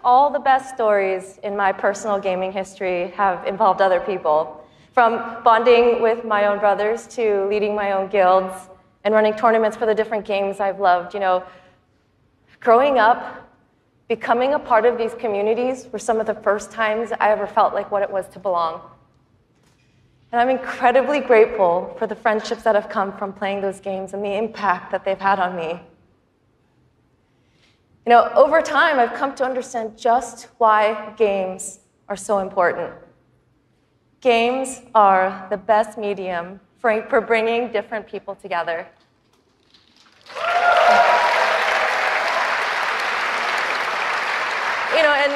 all the best stories in my personal gaming history have involved other people. From bonding with my own brothers to leading my own guilds and running tournaments for the different games I've loved. You know, growing up, becoming a part of these communities were some of the first times I ever felt like what it was to belong. And I'm incredibly grateful for the friendships that have come from playing those games and the impact that they've had on me. You know, over time, I've come to understand just why games are so important. Games are the best medium for bringing different people together. You know, and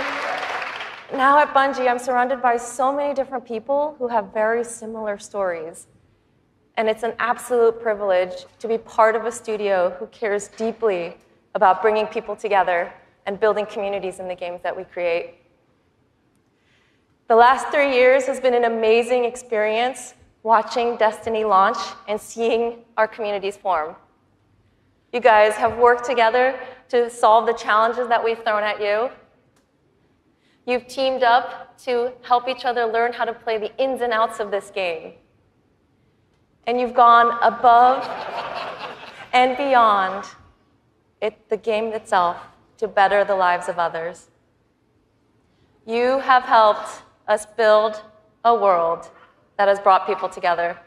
now at Bungie, I'm surrounded by so many different people who have very similar stories. And it's an absolute privilege to be part of a studio who cares deeply about bringing people together and building communities in the games that we create. The last 3 years has been an amazing experience watching Destiny launch and seeing our communities form. You guys have worked together to solve the challenges that we've thrown at you. You've teamed up to help each other learn how to play the ins and outs of this game. And you've gone above and beyond the game itself to better the lives of others. You have helped us build a world that has brought people together.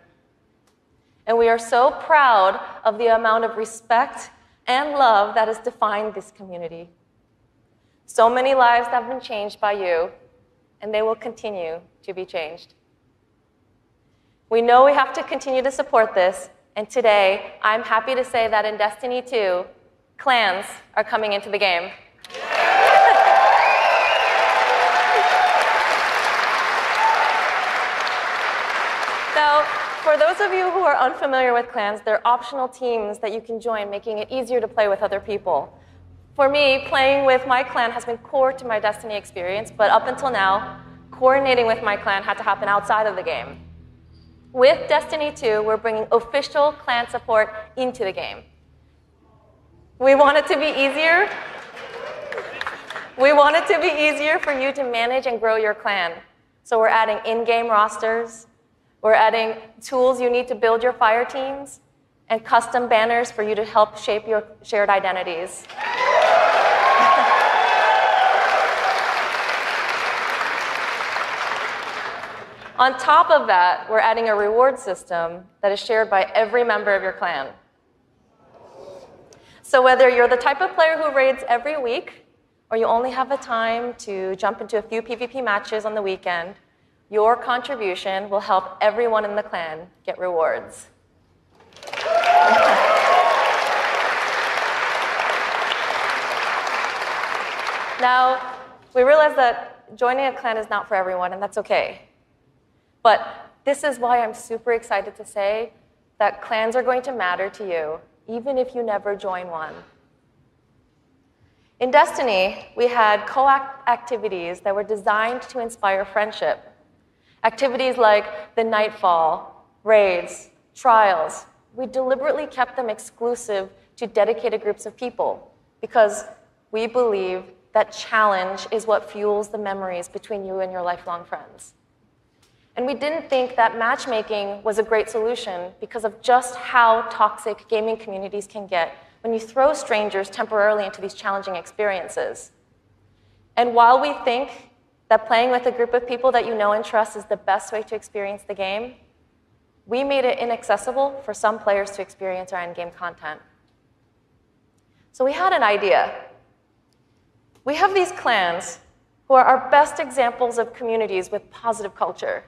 And we are so proud of the amount of respect and love that has defined this community. So many lives have been changed by you, and they will continue to be changed. We know we have to continue to support this, and today, I'm happy to say that in Destiny 2, clans are coming into the game. Now, for those of you who are unfamiliar with clans, they're optional teams that you can join, making it easier to play with other people. For me, playing with my clan has been core to my Destiny experience, but up until now, coordinating with my clan had to happen outside of the game. With Destiny 2, we're bringing official clan support into the game. We want it to be easier. We want it to be easier for you to manage and grow your clan. So we're adding in-game rosters. We're adding tools you need to build your fire teams and custom banners for you to help shape your shared identities. On top of that, we're adding a reward system that is shared by every member of your clan. So whether you're the type of player who raids every week, or you only have the time to jump into a few PvP matches on the weekend, your contribution will help everyone in the clan get rewards. Now, we realize that joining a clan is not for everyone, and that's okay. But this is why I'm super excited to say that clans are going to matter to you, even if you never join one. In Destiny, we had co-op activities that were designed to inspire friendship. Activities like the Nightfall, raids, trials. We deliberately kept them exclusive to dedicated groups of people because we believe that challenge is what fuels the memories between you and your lifelong friends. And we didn't think that matchmaking was a great solution because of just how toxic gaming communities can get when you throw strangers temporarily into these challenging experiences. And while we think that playing with a group of people that you know and trust is the best way to experience the game, we made it inaccessible for some players to experience our endgame content. So we had an idea. We have these clans who are our best examples of communities with positive culture.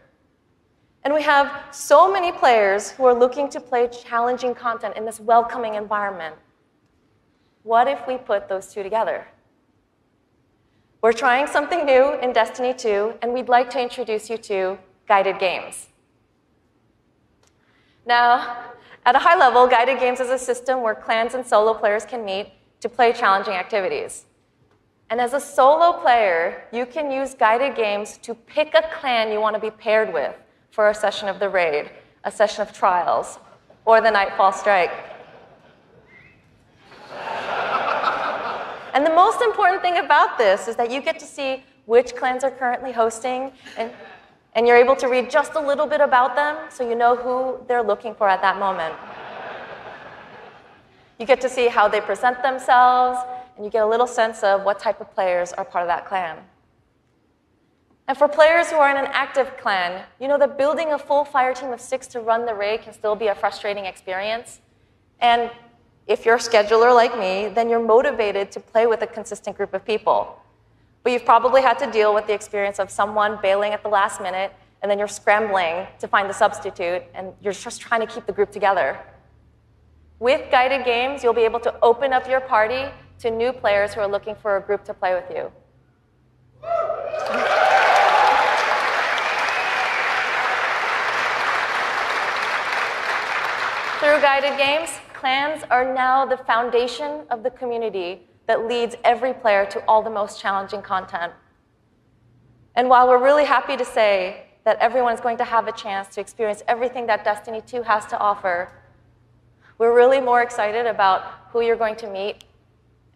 And we have so many players who are looking to play challenging content in this welcoming environment. What if we put those two together? We're trying something new in Destiny 2, and we'd like to introduce you to guided games. Now, at a high level, guided games is a system where clans and solo players can meet to play challenging activities. And as a solo player, you can use guided games to pick a clan you want to be paired with for a session of the raid, a session of trials, or the Nightfall Strike. And the most important thing about this is that you get to see which clans are currently hosting, and you're able to read just a little bit about them so you know who they're looking for at that moment. You get to see how they present themselves, and you get a little sense of what type of players are part of that clan. And for players who are in an active clan, you know that building a full fire team of 6 to run the raid can still be a frustrating experience. And if you're a scheduler like me, then you're motivated to play with a consistent group of people. But you've probably had to deal with the experience of someone bailing at the last minute, and then you're scrambling to find the substitute, and you're just trying to keep the group together. With guided games, you'll be able to open up your party to new players who are looking for a group to play with you. Through guided games, clans are now the foundation of the community that leads every player to all the most challenging content. And while we're really happy to say that everyone's going to have a chance to experience everything that Destiny 2 has to offer, we're really more excited about who you're going to meet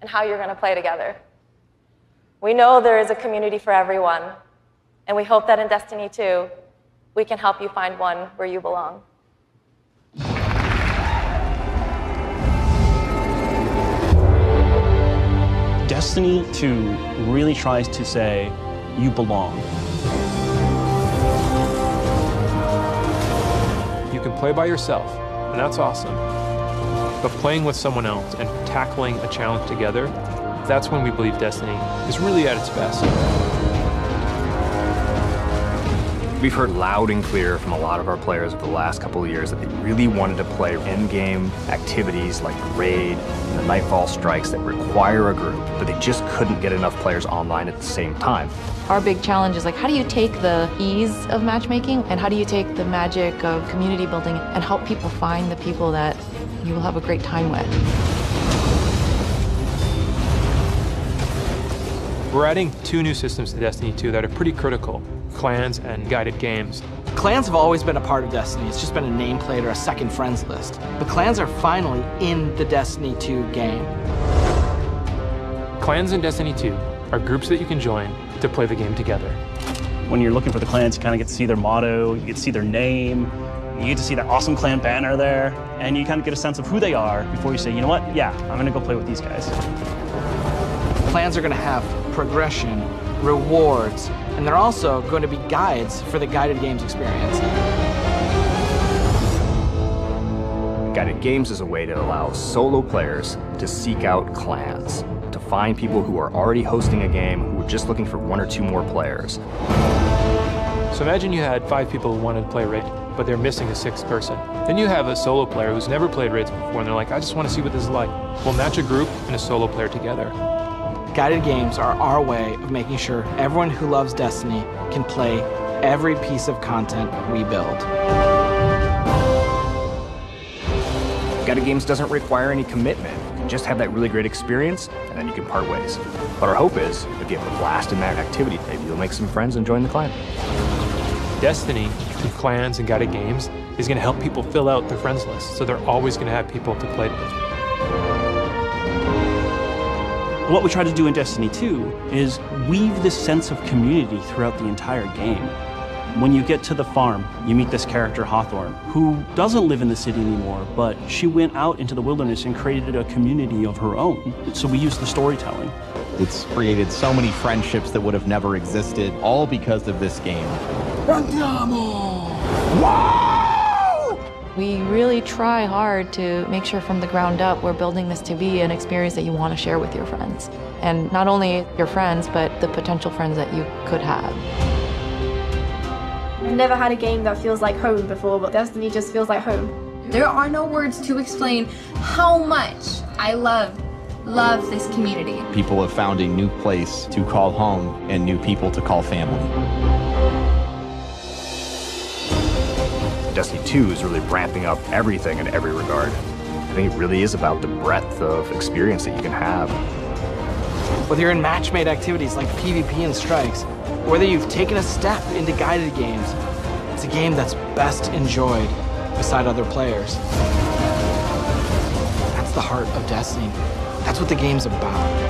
and how you're going to play together. We know there is a community for everyone, and we hope that in Destiny 2, we can help you find one where you belong. Destiny 2 really tries to say, you belong. You can play by yourself, and that's awesome. But playing with someone else and tackling a challenge together, that's when we believe Destiny is really at its best. We've heard loud and clear from a lot of our players over the last couple of years that they really wanted to play in-game activities like the raid and the Nightfall strikes that require a group, but they just couldn't get enough players online at the same time. Our big challenge is like, how do you take the ease of matchmaking and how do you take the magic of community building and help people find the people that you will have a great time with? We're adding 2 new systems to Destiny 2 that are pretty critical: clans and guided games. Clans have always been a part of Destiny. It's just been a nameplate or a second friends list. But clans are finally in the Destiny 2 game. Clans in Destiny 2 are groups that you can join to play the game together. When you're looking for the clans, you kind of get to see their motto, you get to see their name, you get to see that awesome clan banner there, and you kind of get a sense of who they are before you say, you know what, yeah, I'm gonna go play with these guys. Clans are going to have progression, rewards, and they're also going to be guides for the guided games experience. Guided games is a way to allow solo players to seek out clans, to find people who are already hosting a game who are just looking for 1 or 2 more players. So imagine you had 5 people who wanted to play raid, but they're missing a 6th person. Then you have a solo player who's never played raids before, and they're like, I just want to see what this is like. We'll match a group and a solo player together. Guided games are our way of making sure everyone who loves Destiny can play every piece of content we build. Guided games doesn't require any commitment. You can just have that really great experience, and then you can part ways. But our hope is, if you have a blast in that activity, maybe you'll make some friends and join the clan. Destiny, through clans and guided games, is going to help people fill out their friends list, so they're always going to have people to play with. What we try to do in Destiny 2 is weave this sense of community throughout the entire game. When you get to the farm, you meet this character, Hawthorne, who doesn't live in the city anymore, but she went out into the wilderness and created a community of her own. So we use the storytelling. It's created so many friendships that would have never existed, all because of this game. We really try hard to make sure from the ground up we're building this to be an experience that you want to share with your friends. And not only your friends, but the potential friends that you could have. I've never had a game that feels like home before, but Destiny just feels like home. There are no words to explain how much I love this community. People have found a new place to call home and new people to call family. Destiny 2 is really ramping up everything in every regard. I think it really is about the breadth of experience that you can have. Whether you're in match-made activities like PvP and strikes, or whether you've taken a step into guided games, it's a game that's best enjoyed beside other players. That's the heart of Destiny. That's what the game's about.